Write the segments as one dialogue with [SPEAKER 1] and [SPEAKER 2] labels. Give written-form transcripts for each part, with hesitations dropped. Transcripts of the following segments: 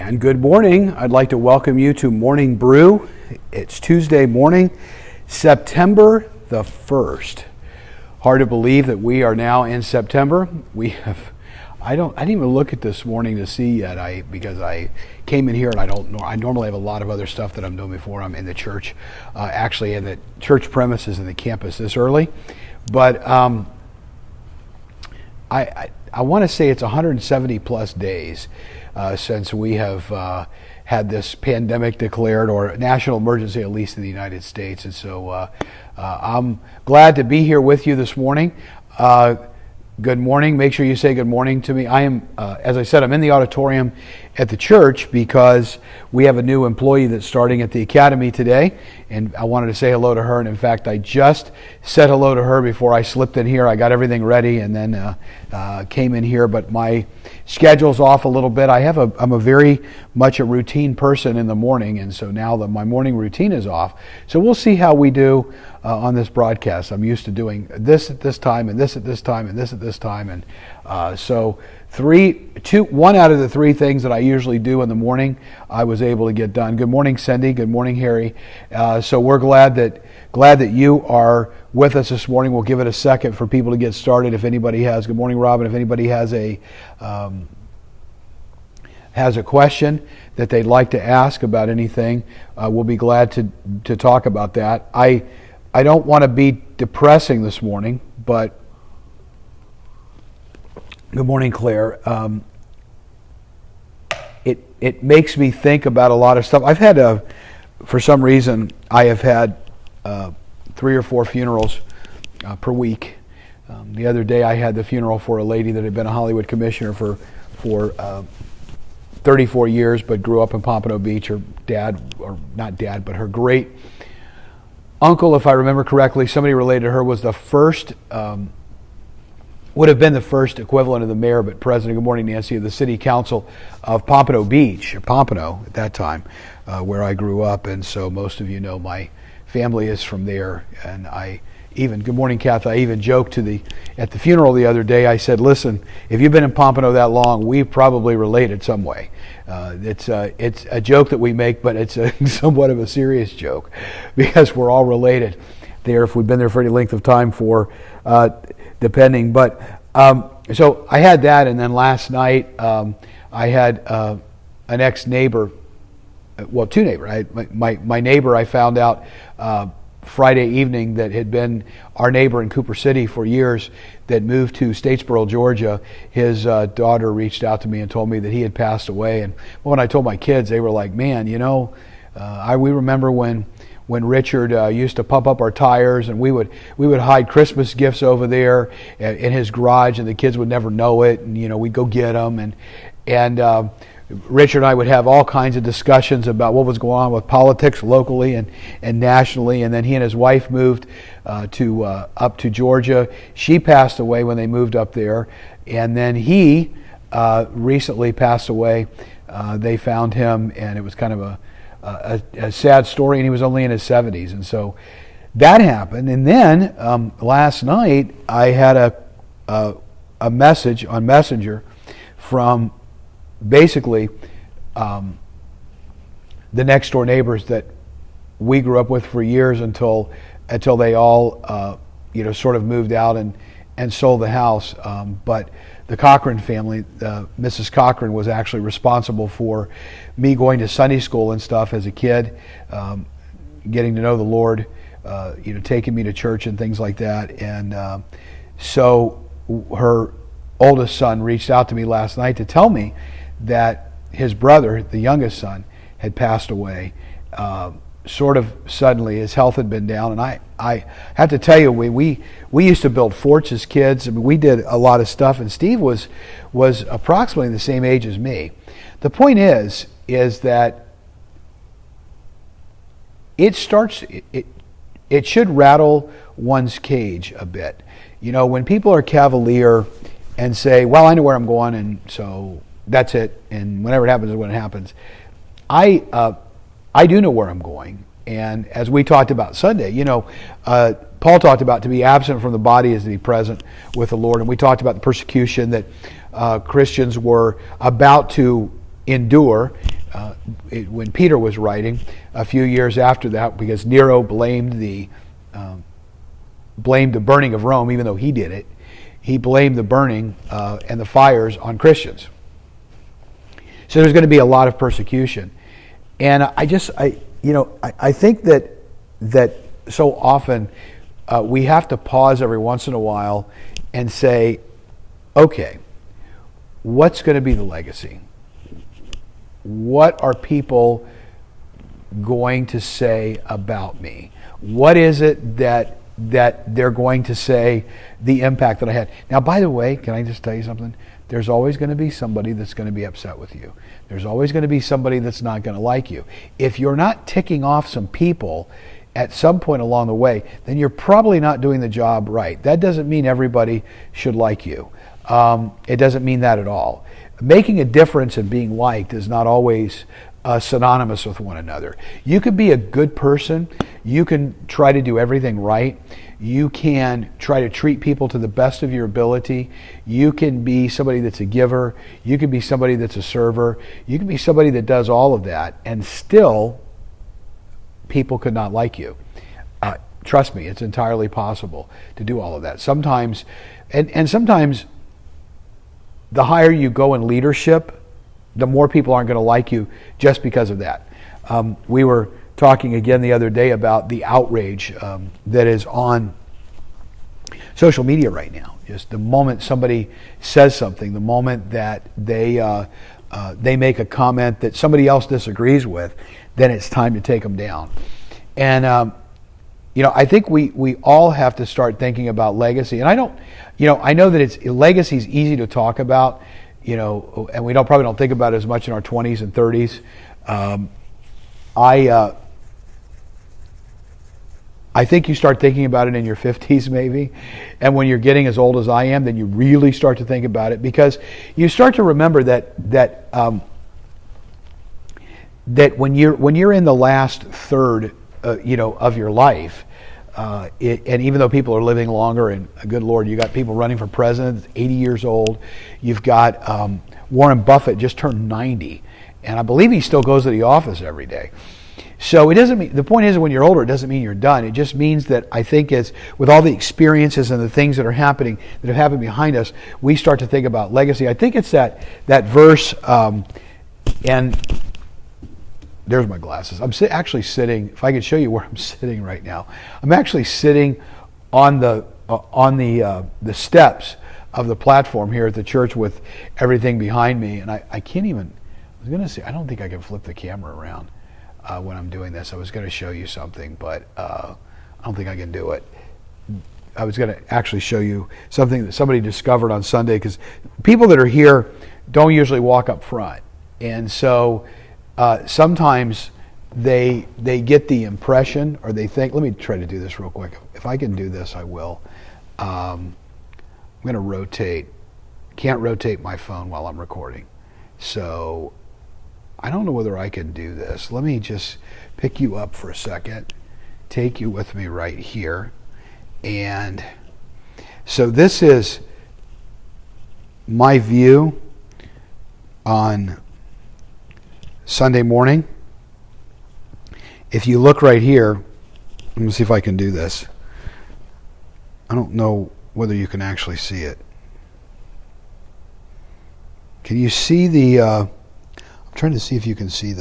[SPEAKER 1] And good morning. I'd like to welcome you to Morning Brew. It's Tuesday morning, September the 1st. Hard to believe that we are now in September. I didn't even look at this morning to see yet because I came in here and I normally have a lot of other stuff that I'm doing before I'm in the church, actually in the church premises in the campus this early. But I want to say it's 170 plus days since we have had this pandemic declared, or national emergency, at least in the United States. And so I'm glad to be here with you this morning. Good morning. Make sure you say good morning to me. I am, as I said, I'm in the auditorium at the church because we have a new employee that's starting at the academy today, and I wanted to say hello to her. And in fact, I just said hello to her before I slipped in here. I got everything ready and then came in here, but my schedule's off a little bit. I'm a very much a routine person in the morning, and so now that my morning routine is off, so we'll see how we do on this broadcast. I'm used to doing this at this time and this at this time and this at this time, and so one out of the three things that I usually do in the morning, I was able to get done. Good morning, Cindy. Good morning, Harry. So we're glad that you are with us this morning. We'll give it a second for people to get started. If anybody has, good morning, Robin. If anybody has a question that they'd like to ask about anything, we'll be glad to talk about that. I don't want to be depressing this morning, but good morning, Claire. It makes me think about a lot of stuff. I've had for some reason, I have had 3 or 4 funerals per week. The other day, I had the funeral for a lady that had been a Hollywood commissioner for 34 years, but grew up in Pompano Beach. Her dad, or not dad, but her great uncle, if I remember correctly, somebody related to her, was the first. Would have been the first equivalent of the mayor, but president, good morning, Nancy, of the city council of Pompano Beach, or Pompano at that time, where I grew up. And so most of you know my family is from there. And good morning, Kath, I even joked at the funeral the other day, I said, listen, if you've been in Pompano that long, we probably related some way. It's a joke that we make, but it's somewhat of a serious joke because we're all related there if we've been there for any length of time depending. But so I had that, and then last night I had an ex-neighbor, two neighbors. My neighbor, I found out Friday evening, that had been our neighbor in Cooper City for years, that moved to Statesboro, Georgia. His daughter reached out to me and told me that he had passed away. And when I told my kids, they were like, man, we remember when Richard used to pump up our tires, and we would hide Christmas gifts over there in his garage, and the kids would never know it, and we'd go get them, and Richard and I would have all kinds of discussions about what was going on with politics locally and nationally. And then he and his wife moved up to Georgia. She passed away when they moved up there, and then he recently passed away. They found him, and it was kind of a sad story, and he was only in his 70s. And so that happened. And then last night I had a message on Messenger from basically the next door neighbors that we grew up with for years until they all sort of moved out and sold the house. But the Cochran family, Mrs. Cochran, was actually responsible for me going to Sunday school and stuff as a kid, getting to know the Lord, taking me to church and things like that. And so her oldest son reached out to me last night to tell me that his brother, the youngest son, had passed away sort of suddenly. His health had been down, and I have to tell you, we used to build forts as kids. I mean, we did a lot of stuff, and Steve was approximately the same age as me. The point is that it should rattle one's cage a bit. When people are cavalier and say, well, I know where I'm going, and so that's it, and whenever it happens is when it happens. I do know where I'm going, and as we talked about Sunday, Paul talked about to be absent from the body is to be present with the Lord, and we talked about the persecution that Christians were about to endure when Peter was writing a few years after that, because Nero blamed the burning of Rome, even though he did it. He blamed the burning and the fires on Christians. So there's going to be a lot of persecution, and I think that so often we have to pause every once in a while and say, okay, what's going to be the legacy? What are people going to say about me? What is it that they're going to say the impact that I had? Now, by the way, can I just tell you something? There's always going to be somebody that's going to be upset with you. There's always going to be somebody that's not going to like you. If you're not ticking off some people at some point along the way, then you're probably not doing the job right. That doesn't mean everybody should like you. It doesn't mean that at all. Making a difference and being liked is not always synonymous with one another. You can be a good person. You can try to do everything right. You can try to treat people to the best of your ability. You can be somebody that's a giver. You can be somebody that's a server. You can be somebody that does all of that, and still people could not like you. Trust me, it's entirely possible to do all of that. Sometimes, and sometimes the higher you go in leadership, the more people aren't going to like you just because of that. We were talking again the other day about the outrage that is on social media right now. Just the moment somebody says something, the moment that they make a comment that somebody else disagrees with, then it's time to take them down. And I think we all have to start thinking about legacy. And I know that legacy is easy to talk about, and we probably don't think about it as much in our 20s and 30s. I think you start thinking about it in your 50s maybe, and when you're getting as old as I am, then you really start to think about it, because you start to remember that when you're in the last third, of your life, and even though people are living longer, and good Lord, you got people running for president, 80 years old. You've got Warren Buffett just turned 90, and I believe he still goes to the office every day. So it doesn't mean, the point is, when you're older, it doesn't mean you're done. It just means that I think as with all the experiences and the things that are happening, that have happened behind us, we start to think about legacy. I think it's that verse, and there's my glasses. I'm actually sitting, if I could show you where I'm sitting right now, I'm actually sitting on the steps of the platform here at the church with everything behind me, and I can't even, I was going to say, I don't think I can flip the camera around when I'm doing this. I was going to show you something, but I don't think I can do it. I was going to actually show you something that somebody discovered on Sunday, because people that are here don't usually walk up front, and so sometimes they get the impression, or they think, let me try to do this real quick. If I can do this, I will. I'm going to rotate. Can't rotate my phone while I'm recording. So I don't know whether I can do this. Let me just pick you up for a second, take you with me right here. And so this is my view on Sunday morning. If you look right here, let me see if I can do this. I don't know whether you can actually see it. Can you see the, I'm trying to see if you can see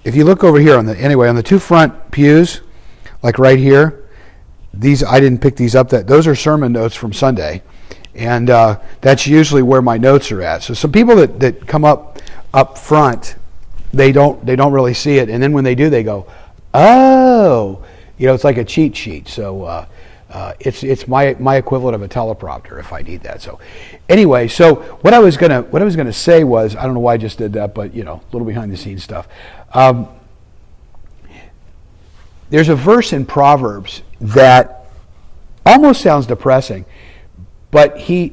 [SPEAKER 1] if you look over here on the two front pews, like right here, these, I didn't pick these up, those are sermon notes from Sunday. And that's usually where my notes are at. So some people that come up front, they don't really see it, and then when they do, they go, oh, it's like a cheat sheet. So it's my equivalent of a teleprompter if I need that. So anyway, so what I was gonna say was, I don't know why I just did that, but a little behind the scenes stuff. There's a verse in Proverbs that almost sounds depressing. But the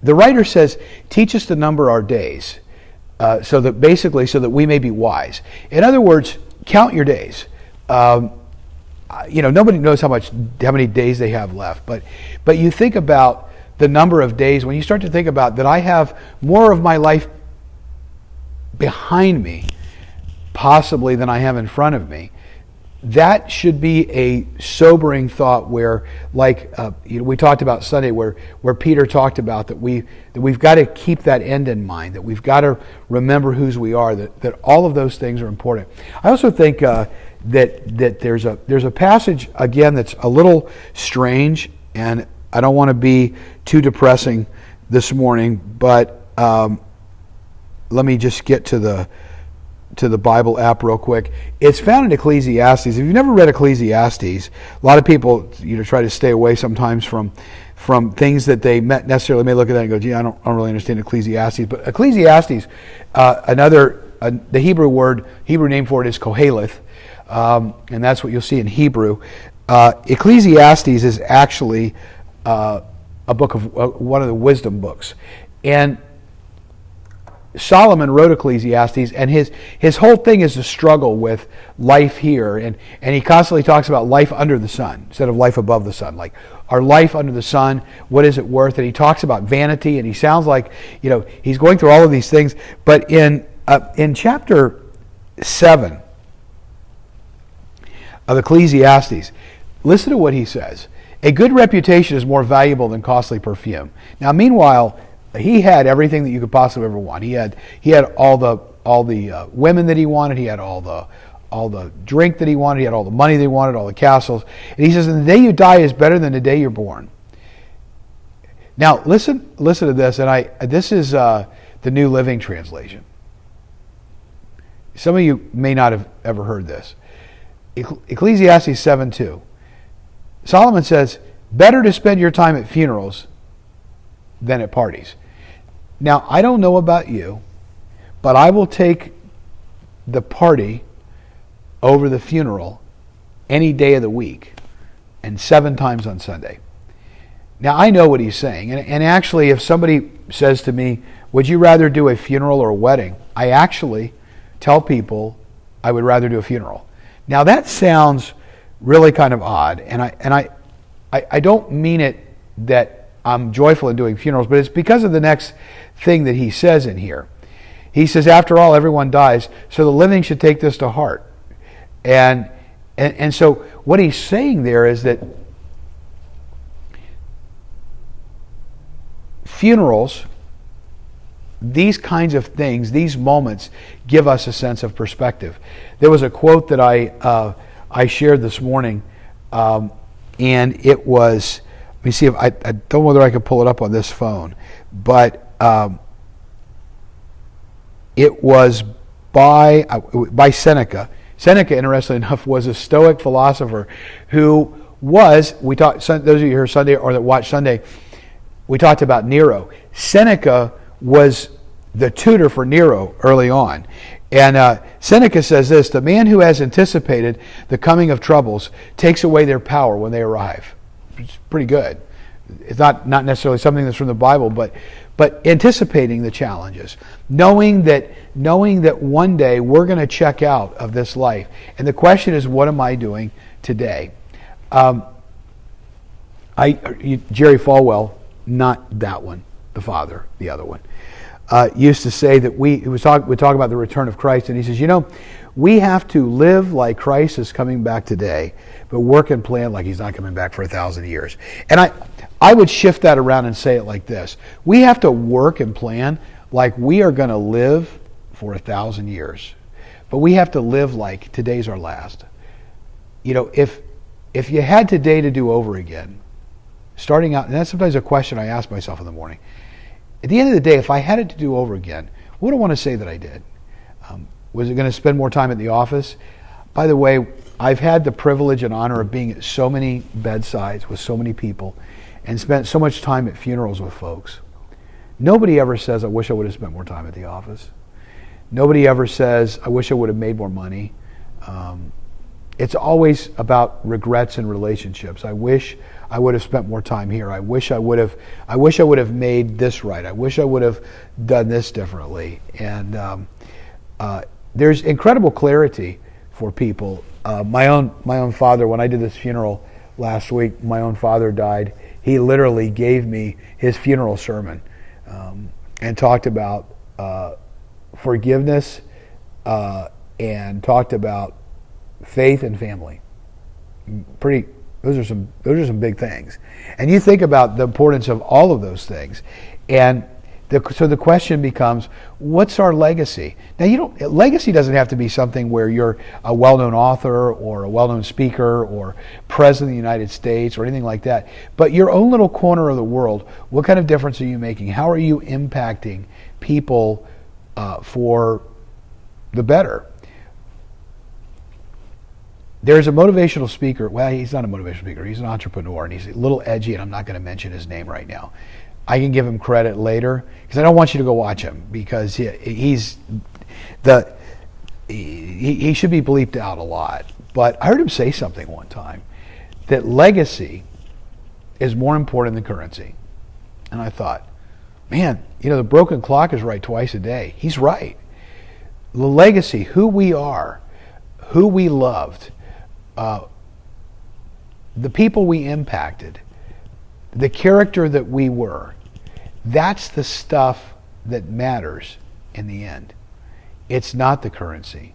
[SPEAKER 1] writer says, teach us to number our days, so that we may be wise. In other words, count your days. Nobody knows how many days they have left. But you think about the number of days, when you start to think about that I have more of my life behind me, possibly, than I have in front of me, that should be a sobering thought where, like we talked about Sunday, where Peter talked about that we've got to keep that end in mind, that we've got to remember whose we are, that all of those things are important. I also think that there's a passage, again, that's a little strange, and I don't want to be too depressing this morning, but let me just get to the Bible app real quick. It's found in Ecclesiastes. If you've never read Ecclesiastes, a lot of people try to stay away sometimes from things that they necessarily may look at that and go, gee, I don't really understand Ecclesiastes. But Ecclesiastes, the Hebrew name for it is Koheleth, and that's what you'll see in Hebrew. Ecclesiastes is actually a book of one of the wisdom books, and Solomon wrote Ecclesiastes, and his whole thing is to struggle with life here, and he constantly talks about life under the sun instead of life above the sun. Like, our life under the sun, what is it worth? And he talks about vanity, and he sounds like he's going through all of these things. But in chapter 7 of Ecclesiastes, listen to what he says. A good reputation is more valuable than costly perfume. Now, meanwhile, he had everything that you could possibly ever want. He had all the women that he wanted. He had all the drink that he wanted. He had all the money that he wanted, all the castles. And he says, and the day you die is better than the day you're born. Now, listen to this, and this is the New Living Translation. Some of you may not have ever heard this. Ecclesiastes 7:2. Solomon says, better to spend your time at funerals than at parties. Now, I don't know about you, but I will take the party over the funeral any day of the week, and 7 times on Sunday. Now, I know what he's saying, and actually, if somebody says to me, would you rather do a funeral or a wedding? I actually tell people I would rather do a funeral. Now, that sounds really kind of odd, and I don't mean it that I'm joyful in doing funerals, but it's because of the next thing that he says in here. He says, after all, everyone dies, so the living should take this to heart. And so what he's saying there is that funerals, these kinds of things, these moments, give us a sense of perspective. There was a quote that I shared this morning, and it was, let me see if I don't know whether I can pull it up on this phone, but it was by Seneca. Seneca, interestingly enough, was a Stoic philosopher who was, those of you who heard Sunday or that watched Sunday, we talked about Nero. Seneca was the tutor for Nero early on. And Seneca says this, the man who has anticipated the coming of troubles takes away their power when they arrive. It's pretty good. It's not necessarily something that's from the Bible, but anticipating the challenges, knowing that one day we're going to check out of this life, and the question is, what am I doing today? Jerry Falwell, not that one, the father, the other one, used to say that we talk about the return of Christ, and he says, we have to live like Christ is coming back today, but work and plan like he's not coming back for 1,000 years. And I would shift that around and say it like this. We have to work and plan like we are going to live for 1,000 years. But we have to live like today's our last. If you had today to do over again, starting out, and that's sometimes a question I ask myself in the morning. At the end of the day, if I had it to do over again, what do I want to say that I did? Was it going to spend more time at the office? By the way, I've had the privilege and honor of being at so many bedsides with so many people and spent so much time at funerals with folks. Nobody ever says, I wish I would have spent more time at the office. Nobody ever says, I wish I would have made more money. It's always about regrets and relationships. I wish I would have spent more time here. I wish I would have made this right. I wish I would have done this differently. And there's incredible clarity for people. My own father, when I did this funeral last week, my own father died. he literally gave me his funeral sermon and talked about forgiveness and talked about faith and family. Those are some big things. And you think about the importance of all of those things. And so the question becomes, what's our legacy? Now, legacy doesn't have to be something where you're a well-known author or a well-known speaker or president of the United States or anything like that. But your own little corner of the world, what kind of difference are you making? How are you impacting people for the better? There's a motivational speaker. Well, he's not a motivational speaker. He's an entrepreneur, and he's a little edgy, and I'm not going to mention his name right now. I can give him credit later because I don't want you to go watch him because he should be bleeped out a lot. But I heard him say something one time that legacy is more important than currency. And I thought, man, the broken clock is right twice a day. He's right. The legacy, who we are, who we loved, the people we impacted, the character that we were, that's the stuff that matters in the end. It's not the currency.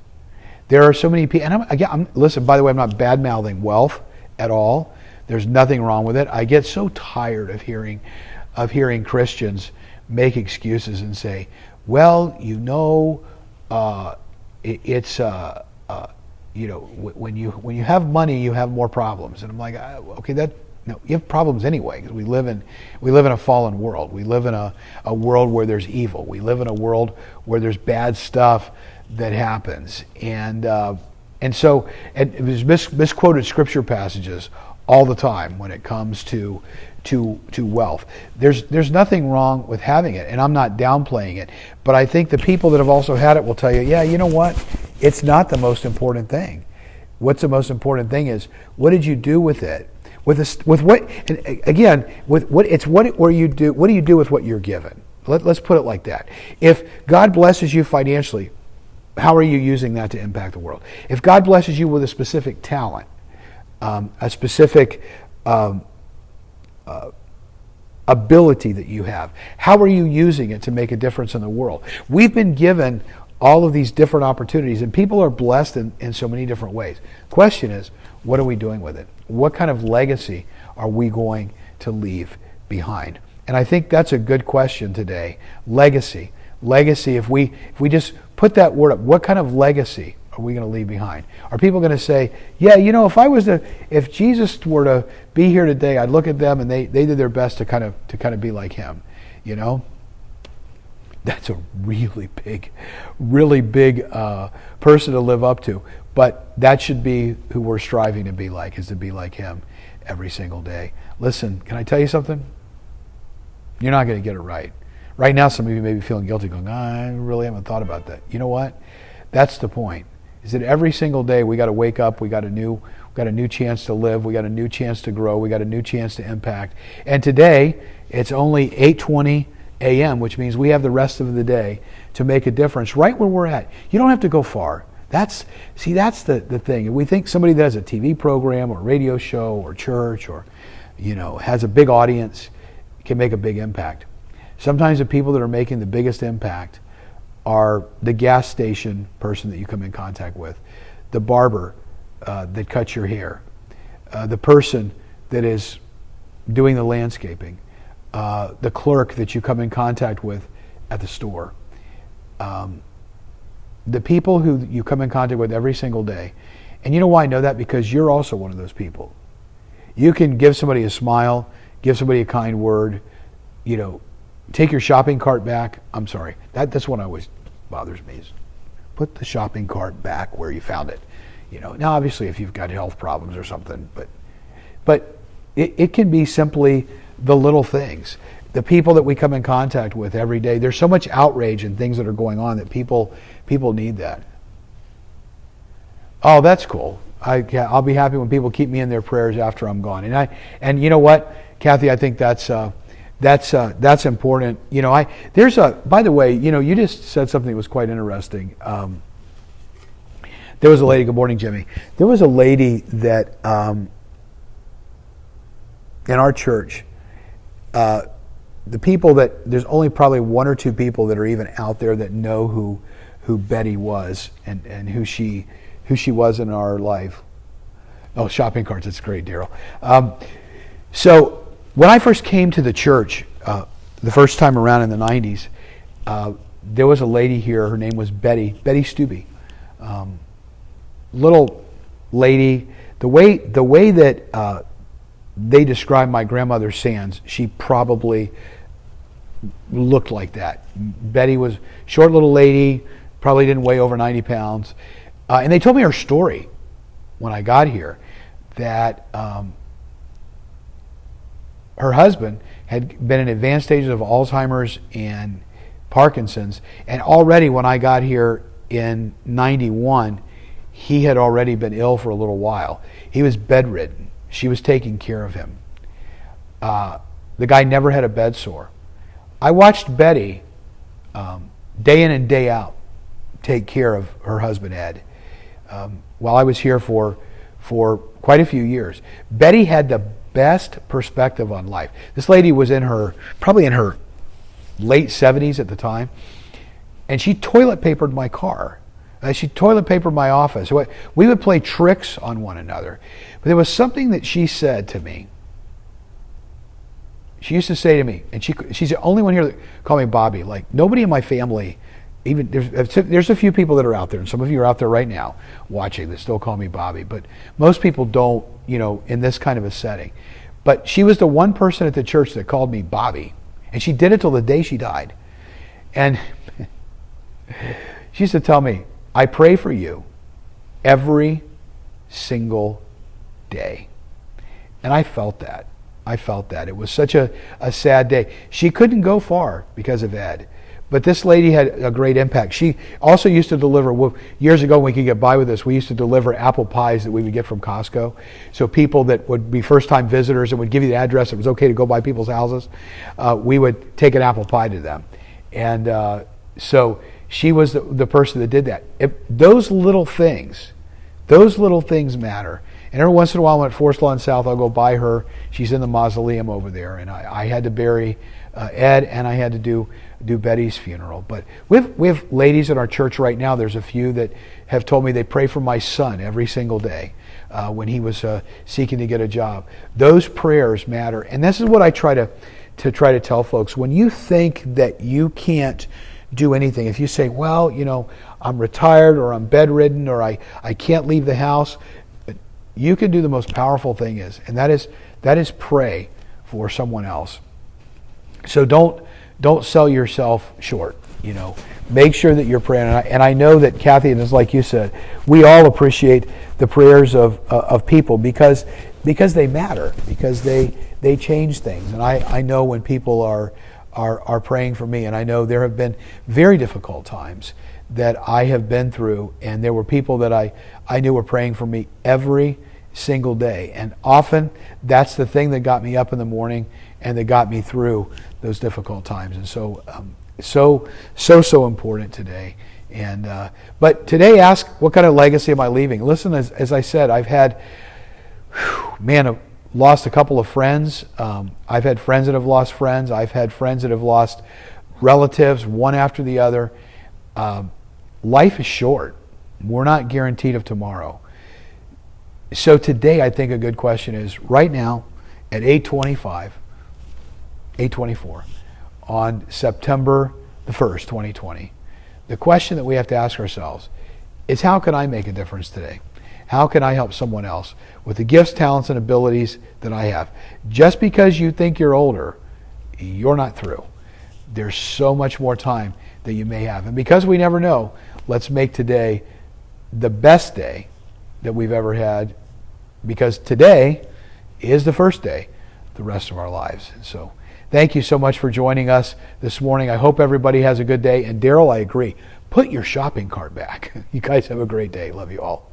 [SPEAKER 1] There are so many people, and listen, by the way, I'm not bad-mouthing wealth at all. There's nothing wrong with it. I get so tired of hearing Christians make excuses and say, well, it's when you have money, you have more problems. And I'm like, okay, no, you have problems anyway, because we live in a fallen world. We live in a world where there's evil. We live in a world where there's bad stuff that happens, and there's misquoted scripture passages all the time when it comes to wealth. There's nothing wrong with having it, and I'm not downplaying it, but I think the people that have also had it will tell you, yeah, you know what? It's not the most important thing. What's the most important thing is, what did you do with it? What do you do with what you're given? Let's put it like that. If God blesses you financially, how are you using that to impact the world? If God blesses you with a specific talent, a specific ability that you have, how are you using it to make a difference in the world? We've been given all of these different opportunities, and people are blessed in so many different ways. Question is, what are we doing with it? What kind of legacy are we going to leave behind? And I think that's a good question today. Legacy. If we just put that word up, what kind of legacy are we going to leave behind? Are people going to say, yeah, if Jesus were to be here today, I'd look at them and they did their best to kind of be like him, That's a really big person to live up to. But that should be who we're striving to be like, is to be like him every single day. Listen, can I tell you something? You're not going to get it right. Right now, some of you may be feeling guilty, going, I really haven't thought about that. You know what? That's the point. Is that every single day we got to wake up, we got a new chance to live, we got a new chance to grow, we got a new chance to impact. And today, it's only 8:20 a.m., which means we have the rest of the day to make a difference right where we're at. You don't have to go far. That's the thing. If we think somebody that has a TV program or radio show or church or has a big audience can make a big impact. Sometimes the people that are making the biggest impact are the gas station person that you come in contact with, the barber that cuts your hair, the person that is doing the landscaping, the clerk that you come in contact with at the store. The people who you come in contact with every single day. And you know why I know that? Because you're also one of those people. You can give somebody a smile, give somebody a kind word, take your shopping cart back. I'm sorry. That's what always bothers me, is put the shopping cart back where you found it. Now obviously if you've got health problems or something, but it can be simply the little things. The people that we come in contact with every day, there's so much outrage and things that are going on that people need that. Oh, that's cool. I'll be happy when people keep me in their prayers after I'm gone. And you know what, Kathy, I think that's important. By the way, you just said something that was quite interesting. There was a lady, good morning, Jimmy. There was a lady that in our church the people that, there's only probably one or two people that are even out there that know who Betty was and who she was in our life. Oh, shopping carts, that's great, Daryl. So when I first came to the church, the first time around in the 90s, there was a lady here, her name was Betty Stubbe. Little lady, the way that they described my grandmother Sands, she probably looked like that. Betty was short little lady, probably didn't weigh over 90 pounds. And they told me her story when I got here, that her husband had been in advanced stages of Alzheimer's and Parkinson's, and already when I got here in 91, he had already been ill for a little while. He was bedridden. She was taking care of him. The guy never had a bed sore. I watched Betty day in and day out take care of her husband Ed while I was here for quite a few years. Betty had the best perspective on life. This lady was probably in her late 70s at the time, and she toilet papered my car. She toilet papered my office. We would play tricks on one another. But there was something that she said to me. She used to say to me, and she's the only one here that called me Bobby. Like, nobody in my family, even there's a few people that are out there, and some of you are out there right now watching that still call me Bobby, but most people don't, in this kind of a setting. But she was the one person at the church that called me Bobby, and she did it till the day she died. And she used to tell me, I pray for you every single day. And I felt that. It was such a sad day. She couldn't go far because of Ed. But this lady had a great impact. She also used to deliver, years ago when we could get by with this, we used to deliver apple pies that we would get from Costco. So people that would be first-time visitors and would give you the address, it was okay to go by people's houses, we would take an apple pie to them. And so she was the person that did that. Those little things matter. And every once in a while when at Forest Lawn South, I'll go by her. She's in the mausoleum over there. And I had to bury Ed, and I had to do Betty's funeral. But we have ladies in our church right now. There's a few that have told me they pray for my son every single day when he was seeking to get a job. Those prayers matter. And this is what I try to tell folks. When you think that you can't do anything, if you say, well, I'm retired or I'm bedridden or I can't leave the house, you can do the most powerful thing and that is pray for someone else. So don't sell yourself short. Make sure that you're praying. And I know that Kathy, and it's like you said, we all appreciate the prayers of people because they matter, because they change things. And I know when people are praying for me, and I know there have been very difficult times that I have been through, and there were people that I knew were praying for me every single day. And often that's the thing that got me up in the morning and that got me through those difficult times. And so important today. And but today, ask, what kind of legacy am I leaving? Listen, as I said, I've had, I've lost a couple of friends. I've had friends that have lost friends. I've had friends that have lost relatives, one after the other. Life is short. We're not guaranteed of tomorrow. So today, I think a good question is, right now, at 8:24, on September the 1st, 2020, the question that we have to ask ourselves is, how can I make a difference today? How can I help someone else with the gifts, talents, and abilities that I have? Just because you think you're older, you're not through. There's so much more time that you may have. And because we never know, let's make today the best day that we've ever had, because today is the first day the rest of our lives. So thank you so much for joining us this morning. I hope everybody has a good day. And Daryl, I agree. Put your shopping cart back. You guys have a great day. Love you all.